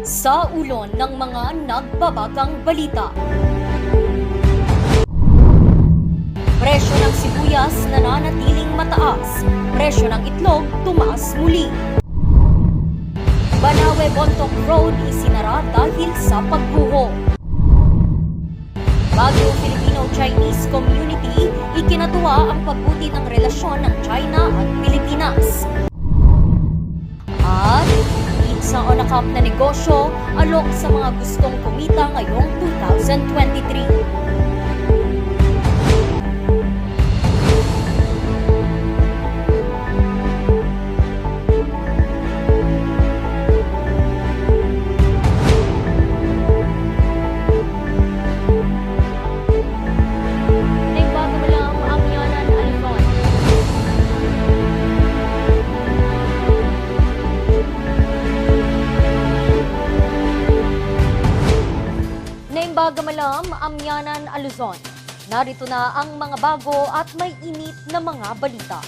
Sa ulo ng mga nagbabagang balita. Presyo ng sibuyas nananatiling mataas. Presyo ng itlog tumaas muli. Banawe-Bontoc Road isinara dahil sa pagguho. Baguio Filipino-Chinese Community ikinatuwa ang pagbuti ng relasyon ng China at Pilipinas. At sa on-a-cup na negosyo alok sa mga gustong kumita ngayong 2023. Bagamalam, Amyanan, Luzon. Narito na ang mga bago at may init na mga balita.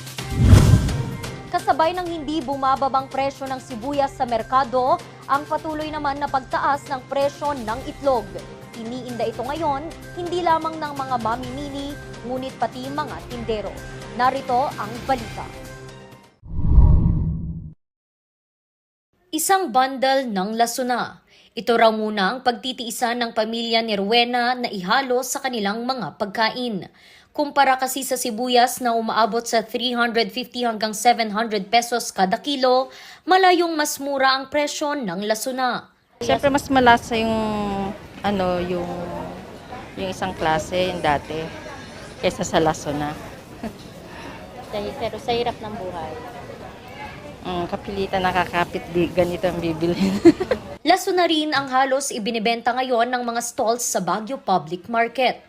Kasabay ng hindi bumababang presyo ng sibuyas sa merkado, ang patuloy naman na pagtaas ng presyo ng itlog. Iniinda ito ngayon, hindi lamang ng mga mamimili, ngunit pati mga tindero. Narito ang balita. Isang bundle ng lasuna. Ito raw muna ang pagtitiisan ng pamilya ni Rowena na ihalo sa kanilang mga pagkain. Kumpara kasi sa sibuyas na umaabot sa 350 hanggang 700 pesos kada kilo, malayong mas mura ang presyo ng lasuna. Siyempre mas malasa yung isang klase yung dati kaysa sa lasuna. Pero sa hirap ng buhay. Kapilitan nakakapit di ganito ang bibilhin. Lasuna rin ang halos ibinibenta ngayon ng mga stalls sa Baguio Public Market.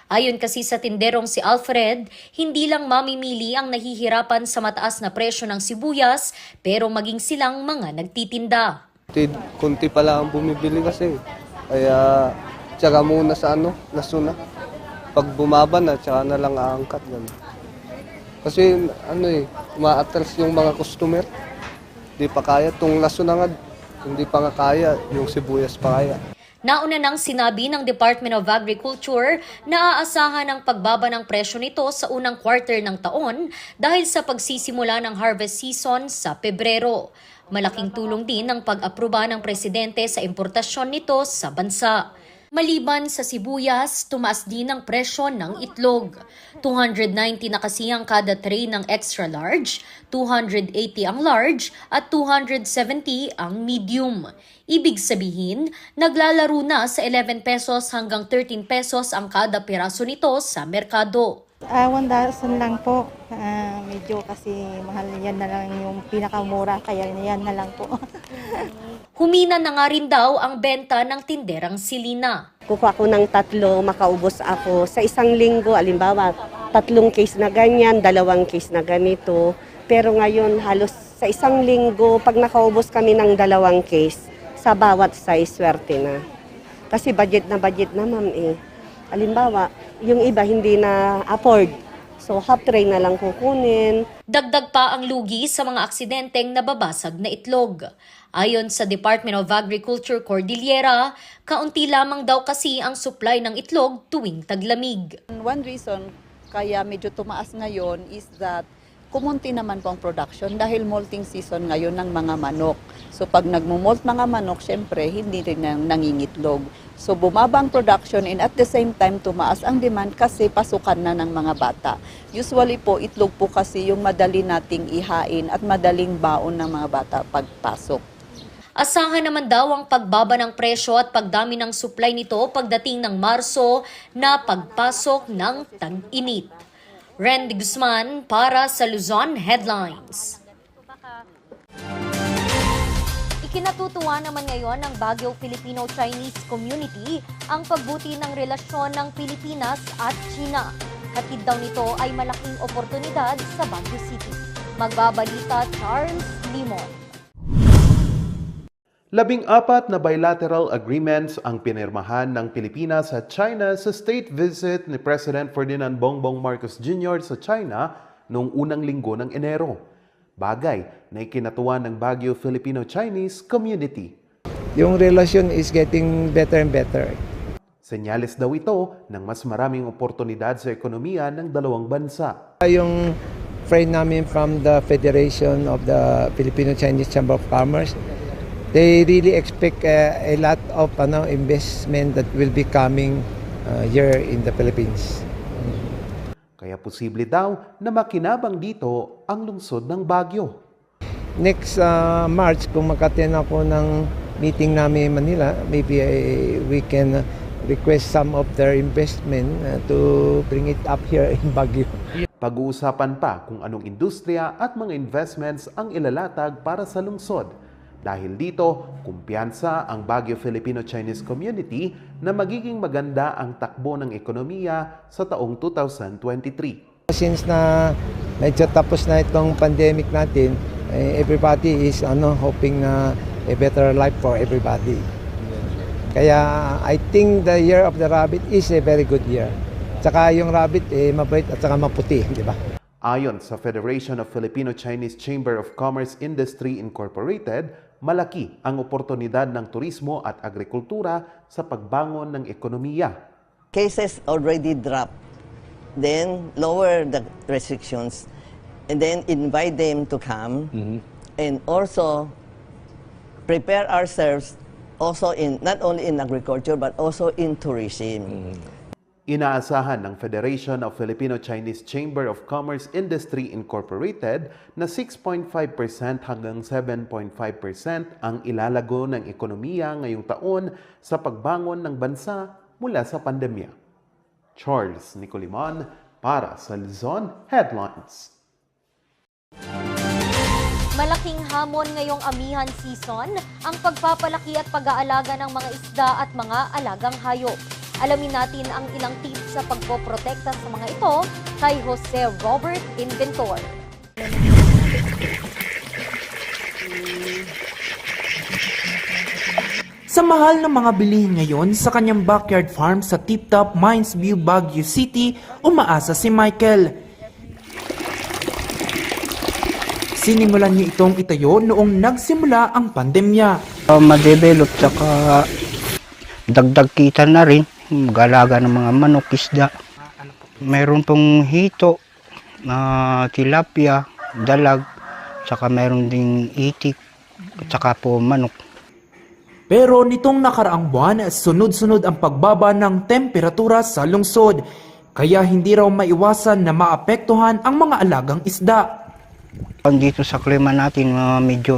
Ayon kasi sa tinderong si Alfred, hindi lang mamimili ang nahihirapan sa mataas na presyo ng sibuyas, pero maging silang mga nagtitinda. Kunti pa lang ang bumibili kasi. Kaya tsaga muna sa lasuna. Pag bumaba na, tsaka na lang aangkat. Kasi umaatras yung mga customer. Di pa kaya. Itong lasuna nga, hindi pa nga kaya. Yung sibuyas pa kaya. Nauna nang sinabi ng Department of Agriculture na aasahan ang pagbaba ng presyo nito sa unang quarter ng taon dahil sa pagsisimula ng harvest season sa Pebrero. Malaking tulong din ang pag-aproba ng presidente sa importasyon nito sa bansa. Maliban sa sibuyas, tumaas din ang presyo ng itlog. 290 na kasi ang kada tray ng extra large, 280 ang large at 270 ang medium. Ibig sabihin, naglalaro na sa 11 pesos hanggang 13 pesos ang kada piraso nito sa merkado. 1,000 lang po. Medyo kasi mahal, yan na lang yung pinakamura, kaya yan na lang po. Humina na nga rin daw ang benta ng tinderang Silina. Kukuha ko ng 3, makaubos ako sa isang linggo. Alimbawa, 3 case na ganyan, 2 case na ganito. Pero ngayon, halos sa isang linggo, pag nakaubos kami ng 2 case, sa bawat size, swerte na. Kasi budget na ma'am eh. Alimbawa, yung iba hindi na afford. So, half tray na lang kukunin. Dagdag pa ang lugi sa mga aksidenteng nababasag na itlog. Ayon sa Department of Agriculture Cordillera, kaunti lamang daw kasi ang supply ng itlog tuwing taglamig. One reason kaya medyo tumaas ngayon is that kumunti naman po ang production dahil molting season ngayon ng mga manok. So pag nagmumolt mga manok, syempre hindi rin nangingitlog. So bumaba ang production and at the same time tumaas ang demand kasi pasukan na ng mga bata. Usually po itlog po kasi yung madali nating ihain at madaling baon ng mga bata pagpasok. Asahan naman daw ang pagbaba ng presyo at pagdami ng supply nito pagdating ng Marso na pagpasok ng tag-init. Randy Guzman para sa Luzon Headlines. Ikinatutuwa naman ngayon ng Baguio Filipino-Chinese Community ang pagbuti ng relasyon ng Pilipinas at China. Hatid daw nito ay malaking oportunidad sa Baguio City. Magbabalita Charles Limon. 14 na bilateral agreements ang pinirmahan ng Pilipinas at China sa state visit ni President Ferdinand Bongbong Marcos Jr. sa China noong unang linggo ng Enero. Bagay na ikinatuwa ng Baguio Filipino-Chinese Community. yung relasyon is getting better and better. Senyales daw ito ng mas maraming oportunidad sa ekonomiya ng dalawang bansa. Yung friend namin from the Federation of the Filipino-Chinese Chamber of Commerce, they really expect a lot of investment that will be coming here in the Philippines. Kaya posible daw na makinabang dito ang lungsod ng Baguio. Next March, kung mag-attend ako ng meeting namin in Manila, maybe we can request some of their investment to bring it up here in Baguio. Pag-uusapan pa kung anong industriya at mga investments ang ilalatag para sa lungsod. Dahil dito, kumpiyansa ang Baguio Filipino-Chinese Community na magiging maganda ang takbo ng ekonomiya sa taong 2023. Since na medyo tapos na itong pandemic natin, everybody is hoping na a better life for everybody. Kaya I think the year of the rabbit is a very good year. Tsaka yung rabbit mabait at saka maputi, di ba? Ayon sa Federation of Filipino-Chinese Chamber of Commerce Industry Incorporated, malaki ang oportunidad ng turismo at agrikultura sa pagbangon ng ekonomiya. Cases already dropped, then lower the restrictions, and then invite them to come, and also prepare ourselves also in not only in agriculture but also in tourism. Inaasahan ng Federation of Filipino-Chinese Chamber of Commerce Industry Incorporated na 6.5% hanggang 7.5% ang ilalago ng ekonomiya ngayong taon sa pagbangon ng bansa mula sa pandemya. Charles Nicolimon para sa Luzon Headlines. Malaking hamon ngayong amihan season ang pagpapalaki at pag-aalaga ng mga isda at mga alagang hayop. Alamin natin ang ilang tips sa pagpoprotekta sa mga ito kay Jose Robert Inventor. Sa mahal ng mga bilihin ngayon sa kanyang backyard farm sa Tip Top Mines View, Baguio City, umaasa si Michael. Sinimulan niya itong itayo noong nagsimula ang pandemya. Madevelop tsaka dagdag kita na rin, mag-alaga ng mga manok, isda. Mayroon pong hito, tilapia, dalag, tsaka mayroon ding itik, tsaka po manok. Pero nitong nakaraang buwan, sunod-sunod ang pagbaba ng temperatura sa lungsod. Kaya hindi raw maiwasan na maapektuhan ang mga alagang isda. Dito sa klima natin, medyo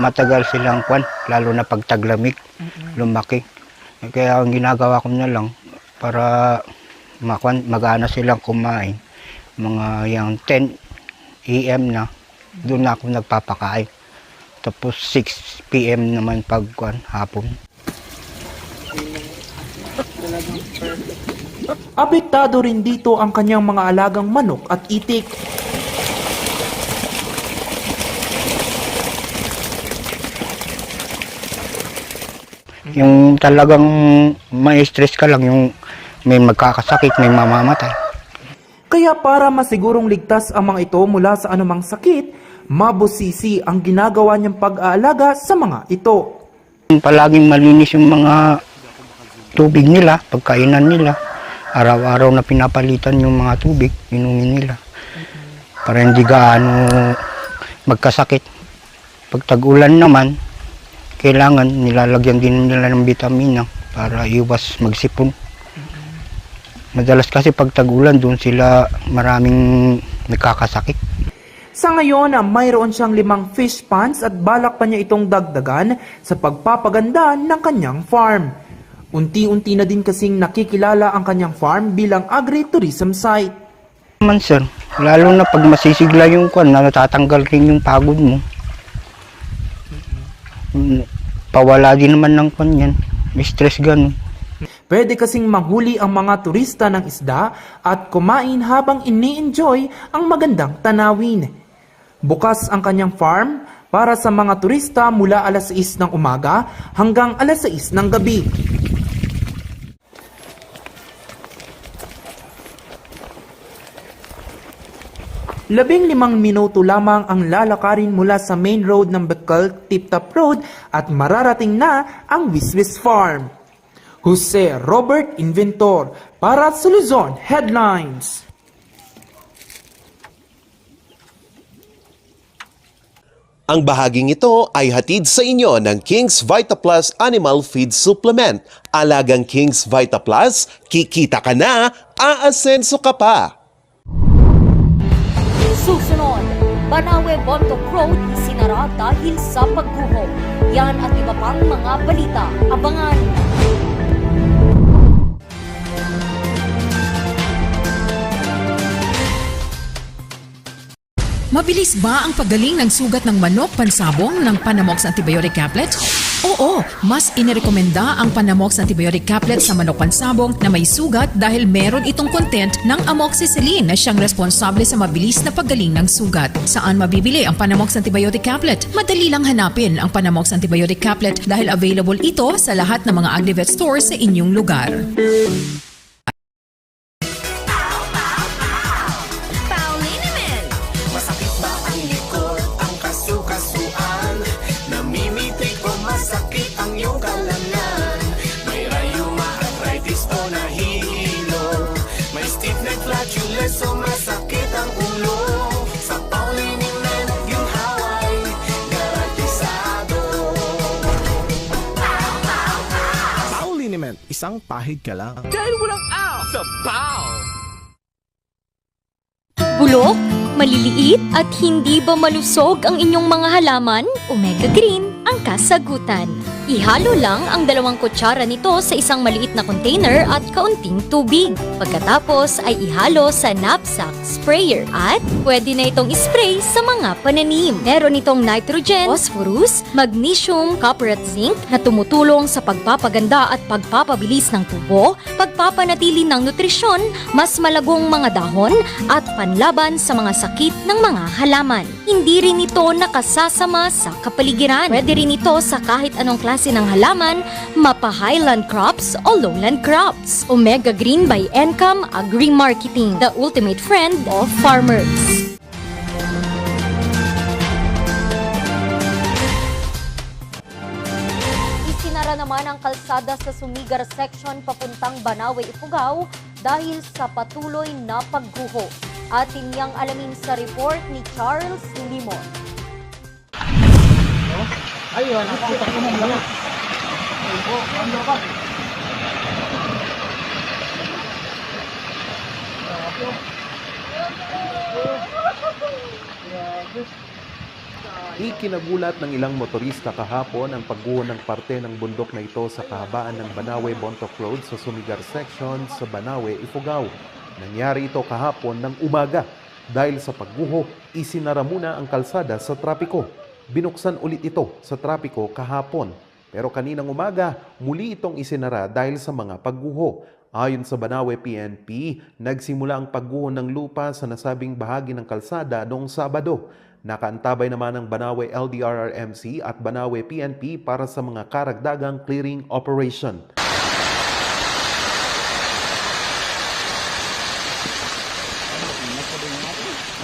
matagal silang lalo na pag taglamig, lumaki. Kaya ang ginagawa ko na lang para magana silang kumain. Mga yung 10 AM na, doon na ako nagpapakain. Tapos 6 PM naman pag hapon. Apektado rin dito ang kanyang mga alagang manok at itik. Yung talagang may stress ka lang, yung may magkakasakit, may mamamatay. Kaya para masigurong ligtas ang mga ito mula sa anumang sakit, mabusisi ang ginagawa niyang pag-aalaga sa mga ito. Palaging malinis yung mga tubig nila, pagkainan nila. Araw-araw na pinapalitan yung mga tubig, inumin nila. Para hindi gaano magkasakit. Pag tag-ulan naman, kailangan nilalagyan din nila ng vitamina para iwas magsipon. Madalas kasi pag tag-ulan, doon sila maraming nagkakasakit. Sa ngayon, mayroon siyang 5 fish ponds at balak pa niya itong dagdagan sa pagpapaganda ng kanyang farm. Unti-unti na din kasing nakikilala ang kanyang farm bilang agri-tourism site. Man sir, lalo na pag masisigla yung natatanggal rin yung pagod mo. Pawala din naman ng yan. May stress ganun. Pwede kasing manghuli ang mga turista ng isda at kumain habang ini-enjoy ang magandang tanawin. Bukas ang kanyang farm para sa mga turista mula alas 6 ng umaga hanggang alas 6 ng gabi. 15 minuto lamang ang lalakarin mula sa main road ng Bicol Tip-Top Road at mararating na ang Wiswis Farm. Jose Robert Inventor para sa Luzon Headlines. Ang bahaging ito ay hatid sa inyo ng King's Vita Plus Animal Feed Supplement. Alagang King's Vita Plus, kikita ka na, aasenso ka pa. Susunod, Banawe Bontoc Road isinara dahil sa pagguho. Yan at iba pang mga balita. Abangan! Mabilis ba ang paggaling ng sugat ng manok pansabong ng Panamox Antibiotic Caplet? Oo, mas inirekomenda ang Panamox Antibiotic Caplet sa manok pansabong na may sugat dahil meron itong content ng amoxicillin na siyang responsable sa mabilis na paggaling ng sugat. Saan mabibili ang Panamox Antibiotic Caplet? Madali lang hanapin ang Panamox Antibiotic Caplet dahil available ito sa lahat ng mga Agrivet stores sa inyong lugar. So masakit ang ulo sa Pauliniment yung haway garantisado. Pauliniment, isang pahig ka lang. Dahil walang aw sa Pau! Bulok, maliliit at hindi ba malusog ang inyong mga halaman? Omega Green ang kasagutan. Ihalo lang ang 2 kutsara nito sa isang maliit na container at kaunting tubig. Pagkatapos ay ihalo sa knapsack sprayer at pwede na itong spray sa mga pananim. Meron itong nitrogen, phosphorus, magnesium, copper at zinc na tumutulong sa pagpapaganda at pagpapabilis ng tubo, pagpapanatili ng nutrisyon, mas malagong mga dahon at panlaban sa mga sakit ng mga halaman. Hindi rin ito nakasasama sa kapaligiran. Pwede rin ito sa kahit anong klase ng halaman, mapa highland crops o lowland crops. Omega Green by Encam Agri-Marketing, the ultimate friend of farmers. Isinara naman ang kalsada sa Sumigar section papuntang Banawe, Ifugao dahil sa patuloy na pagguho. Atin niyang alamin sa report ni Charles Limon. Ayun, nakita ko na mga. Ano ka? Ikinagulat ng ilang motorista kahapon ang pagguho ng parte ng bundok na ito sa kahabaan ng Banawe Bontoc Road sa Sumigar section sa Banawe, Ifugao. Nangyari ito kahapon ng umaga dahil sa pagguho, isinara muna ang kalsada sa trapiko. Binuksan ulit ito sa trapiko kahapon. Pero kaninang umaga, muli itong isinara dahil sa mga pagguho. Ayon sa Banawe PNP, nagsimula ang pagguho ng lupa sa nasabing bahagi ng kalsada noong Sabado. Nakaantabay naman ang Banawe LDRRMC at Banawe PNP para sa mga karagdagang clearing operation.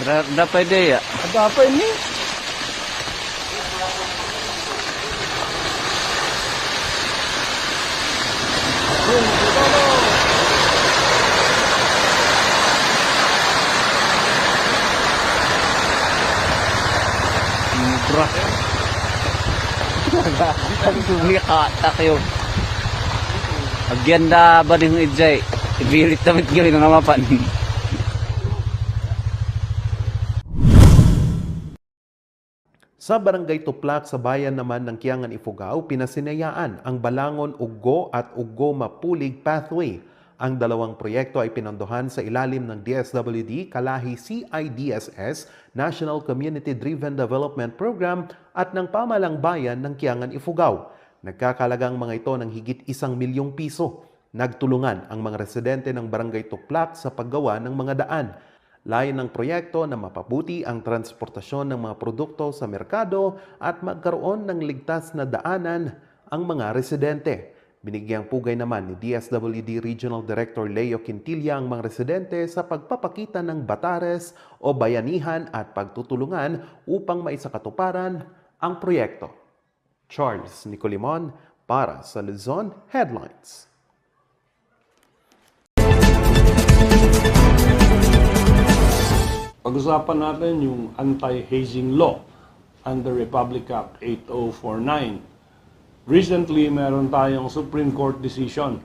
Berapa ide ya? Apa ini? Murah. Sumikata kayo. Agenda ba rin yung ijay? Ibilit naman kayo ng amapan. Sa Barangay Tuplak sa bayan naman ng Kiangan, Ifugao, pinasinayaan ang Balangon Uggo at Uggo Mapulig Pathway. Ang 2 proyekto ay pinondohan sa ilalim ng DSWD Kalahi CIDSS National Community Driven Development Program at ng Pamalang Bayan ng Kiangan, Ifugao. Nagkakalagang mga ito ng higit 1 milyong piso. Nagtulungan ang mga residente ng Barangay Tuplak sa paggawa ng mga daan. Layon ng proyekto na mapabuti ang transportasyon ng mga produkto sa merkado at magkaroon ng ligtas na daanan ang mga residente. Binigyang pugay naman ni DSWD Regional Director Leo Quintilla ang mga residente sa pagpapakita ng batares o bayanihan at pagtutulungan upang maisakatuparan ang proyekto. Charles Nicolimon para sa Luzon Headlines. Pag-usapan natin yung anti-hazing law under Republic Act 8049. Recently, meron tayong Supreme Court decision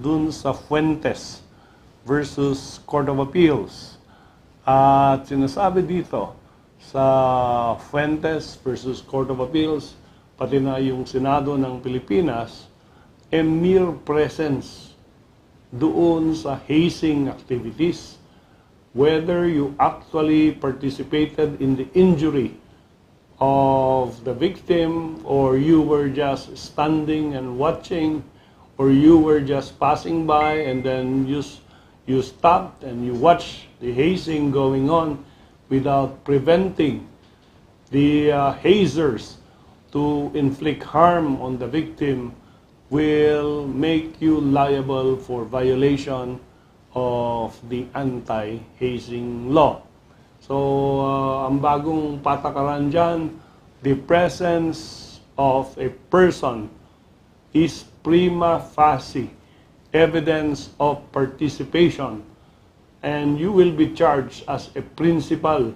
dun sa Fuentes versus Court of Appeals. At sinasabi dito sa Fuentes versus Court of Appeals, pati na yung Senado ng Pilipinas, a mere presence doon sa hazing activities, whether you actually participated in the injury of the victim, or you were just standing and watching, or you were just passing by and then you stopped and you watched the hazing going on without preventing the hazers to inflict harm on the victim, will make you liable for violation of the anti-hazing law. So, ang bagong patakaran dyan, the presence of a person is prima facie evidence of participation, and you will be charged as a principal,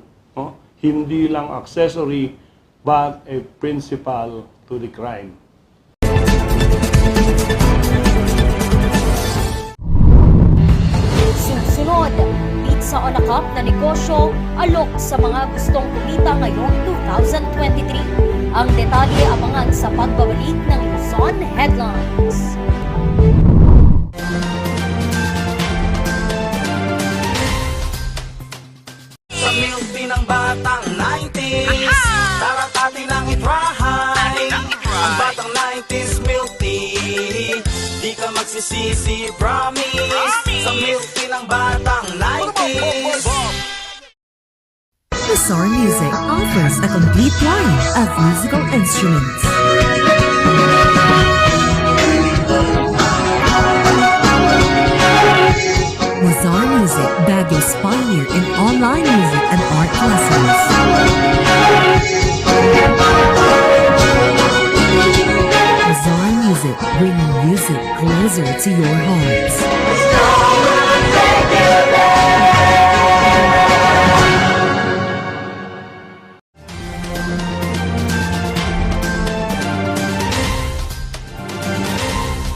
hindi lang accessory, but a principal to the crime. Sunod, pizza on a cup na negosyo, alok sa mga gustong kumita ngayong 2023. Ang detalye abangan sa pagbabalik ng Luzon Headlines. Sa milk din ng batang 90s, dapat atin ang itrahay. Ang batang 90s milk tea, di ka magsisisi, promise. Sa milk din ng batang 90s. Bizarre Music offers a complete line of musical instruments. Bizarre Music, Baguio's pioneer in online music and art lessons. Bizarre Music, bringing music closer to your hearts.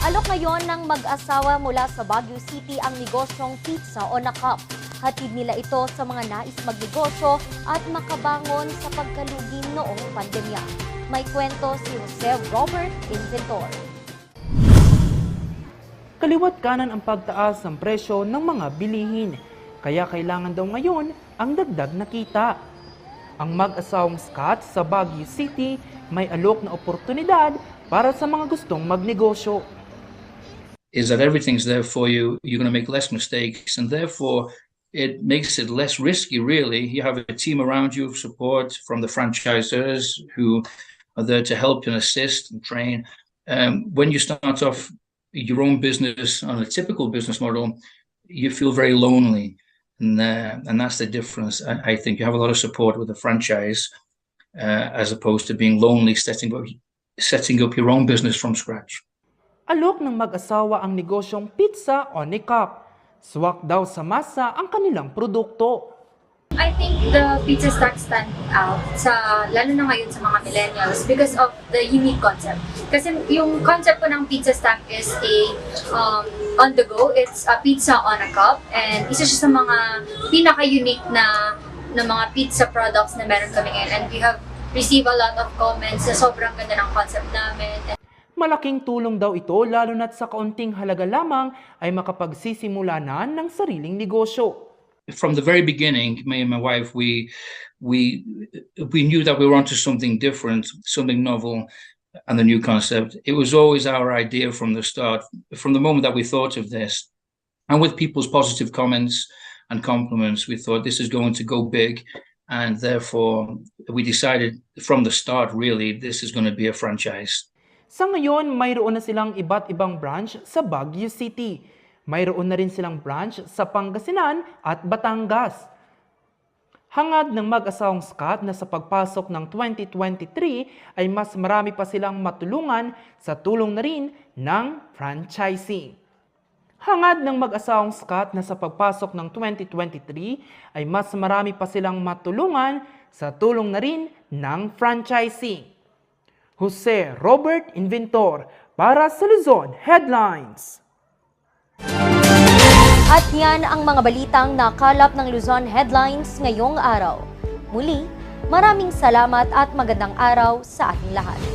Alok ngayon ng mag-asawa mula sa Baguio City ang negosyong Pizza on a Cup. Hatid nila ito sa mga nais magnegosyo at makabangon sa pagkalugi noong pandemya. May kwento si Jose Robert Inventor. Kaliwat kanan ang pagtaas ng presyo ng mga bilihin, kaya kailangan daw ngayon ang dagdag na kita. Ang mag-asawang Scott sa Baguio City may alok na oportunidad para sa mga gustong magnegosyo. Is that everything's there for you, you're going to make less mistakes, and therefore it makes it less risky, really. You have a team around you of support from the franchisors who are there to help and assist and train. When you start off your own business on a typical business model, you feel very lonely, and that's the difference. I think you have a lot of support with the franchise as opposed to being lonely, setting up your own business from scratch. Alok ng mag-asawa ang negosyong Pizza on a Cup. Swak daw sa masa ang kanilang produkto. I think the Pizza Stack stand out lalo na ngayon sa mga millennials because of the unique concept. Kasi yung concept po ng Pizza Stack is on the go. It's a pizza on a cup, and isa siya sa mga pinaka-unique na mga pizza products na meron kami ngayon. And we have received a lot of comments na sobrang ganda ng concept namin. Malaking tulong daw ito lalo na't sa kaunting halaga lamang ay makapagsisimula na ng sariling negosyo. From the very beginning, me and my wife, we knew that we were onto something different, something novel, and a new concept. It was always our idea from the start, from the moment that we thought of this. And with people's positive comments and compliments, we thought this is going to go big, and therefore we decided from the start, really, this is going to be a franchise. Sa ngayon, mayroon na silang iba't ibang branch sa Baguio City. Mayroon na rin silang branch sa Pangasinan at Batangas. Hangad ng mag-asawang Scott na sa pagpasok ng 2023 ay mas marami pa silang matulungan sa tulong na rin ng franchising. Hangad ng mag-asawang Scott na sa pagpasok ng 2023 ay mas marami pa silang matulungan sa tulong na rin ng franchising. Jose Robert Inventor para sa Luzon Headlines. At yan ang mga balitang nakalap ng Luzon Headlines ngayong araw. Muli, maraming salamat at magandang araw sa ating lahat.